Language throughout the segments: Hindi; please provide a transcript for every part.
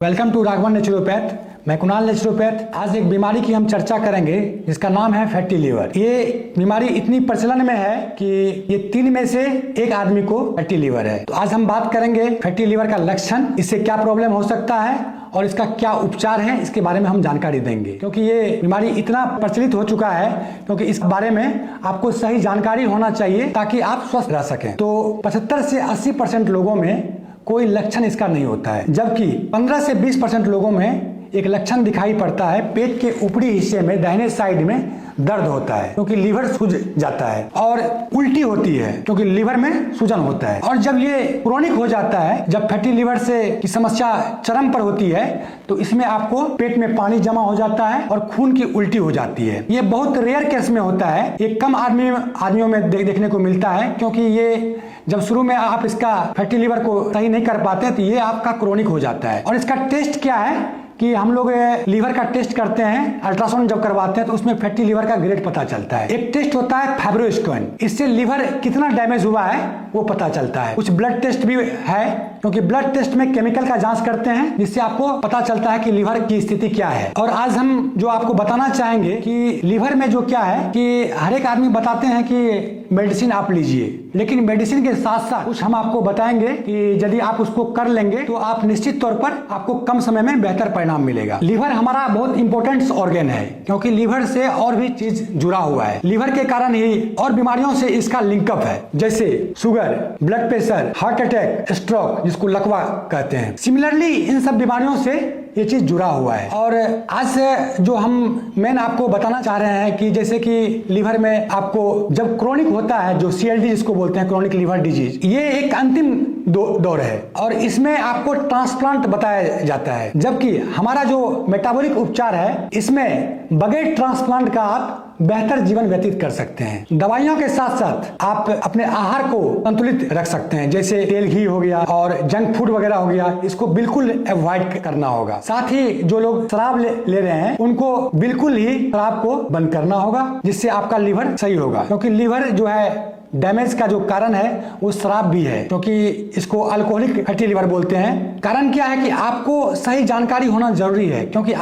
Welcome to Raghavan naturopath. मैं कुणाल नेचुरोपैथ। आज एक बीमारी की हम चर्चा करेंगे जिसका नाम है फैटी लीवर। ये बीमारी इतनी प्रचलन में है कि ये 3 में से 1 आदमी को फैटी लीवर है। तो आज हम बात करेंगे फैटी लीवर का लक्षण, इससे क्या प्रॉब्लम हो सकता है और इसका क्या उपचार है, इसके बारे में हम जानकारी देंगे। क्योंकि ये बीमारी इतना प्रचलित हो चुका है, क्योंकि इस बारे में आपको सही जानकारी होना चाहिए ताकि आप स्वस्थ रह सकें। तो 75 से 80% लोगों में कोई लक्षण इसका नहीं होता है, जबकि 15 से 20% लोगों में एक लक्षण दिखाई पड़ता है। पेट के ऊपरी हिस्से में दाहिने साइड में दर्द होता है क्योंकि लीवर सूज जाता है, और उल्टी होती है क्योंकि लीवर में सूजन होता है। और जब ये क्रोनिक हो जाता है, जब फैटी लीवर से की समस्या चरम पर होती है, तो इसमें आपको पेट में पानी जमा हो जाता है और खून की उल्टी हो जाती है। ये बहुत रेयर केस में होता है, ये कम आदमियों में देखने को मिलता है, क्योंकि ये जब शुरू में आप इसका फैटी लीवर को सही नहीं कर पाते तो ये आपका क्रोनिक हो जाता है। और इसका टेस्ट क्या है कि हम लोग लीवर का टेस्ट करते हैं, अल्ट्रासाउंड जब करवाते हैं तो उसमें फैटी लीवर का ग्रेड पता चलता है। एक टेस्ट होता है फाइब्रोस्कैन, इससे लीवर कितना डैमेज हुआ है वो पता चलता है। कुछ ब्लड टेस्ट भी है, क्योंकि ब्लड टेस्ट में केमिकल का जांच करते हैं जिससे आपको पता चलता है कि लीवर की स्थिति क्या है। और आज हम जो आपको बताना चाहेंगे कि लीवर में जो क्या है कि हर एक आदमी बताते हैं कि मेडिसिन आप लीजिए, लेकिन मेडिसिन के साथ साथ कुछ हम आपको बताएंगे कि यदि आप उसको कर लेंगे तो आप निश्चित तौर पर आपको कम समय में बेहतर परिणाम मिलेगा। लीवर हमारा बहुत इंपॉर्टेंट ऑर्गन है, क्योंकि लीवर से और भी चीज जुड़ा हुआ है। लीवर के कारण ही और बीमारियों से इसका लिंकअप है, जैसे sugar, blood pressure, heart attack, stroke जिसको लकवा कहते हैं। सिमिलरली इन सब बीमारियों से ये चीज जुड़ा हुआ है। और आज जो हम मेन आपको बताना चाह रहे हैं कि जैसे कि लीवर में आपको जब क्रोनिक होता है, जो CLD जिसको बोलते हैं, क्रोनिक लीवर डिजीज, ये एक अंतिम दौर है और इसमें आपको ट्रांसप्लांट बताया जाता है। जबकि हमारा जो मेटाबॉलिक उपचार है, इसमें बगैर ट्रांसप्लांट का आप बेहतर जीवन व्यतीत कर सकते हैं। दवाइयों के साथ साथ आप अपने आहार को संतुलित रख सकते हैं, जैसे तेल घी हो गया और जंक फूड वगैरह हो गया, इसको बिल्कुल अवॉइड करना होगा। साथ ही जो लोग शराब ले रहे हैं उनको बिल्कुल ही शराब को बंद करना होगा, जिससे आपका लीवर सही होगा। क्योंकि लीवर जो है डैमेज का जो कारण है वो शराब भी है, क्योंकि इसको अल्कोहलिक फैटी लीवर बोलते हैं। कारण क्या है कि आपको सही जानकारी होना जरूरी है, क्योंकि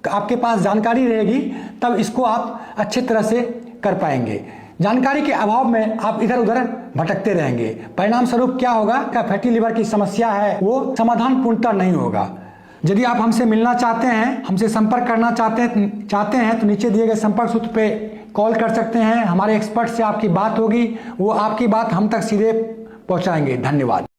आपके पास जानकारी रहेगी तब इसको आप अच्छी तरह से कर पाएंगे। जानकारी के अभाव में आप इधर उधर भटकते रहेंगे। परिणाम स्वरूप क्या होगा कि फैटी लीवर की समस्या है वो समाधान पूर्णतः नहीं होगा। यदि आप हमसे मिलना चाहते हैं, हमसे संपर्क करना चाहते हैं तो नीचे दिए गए संपर्क सूत्र पे कॉल कर सकते हैं। हमारे एक्सपर्ट से आपकी बात होगी, वो आपकी बात हम तक सीधे पहुंचाएंगे। धन्यवाद।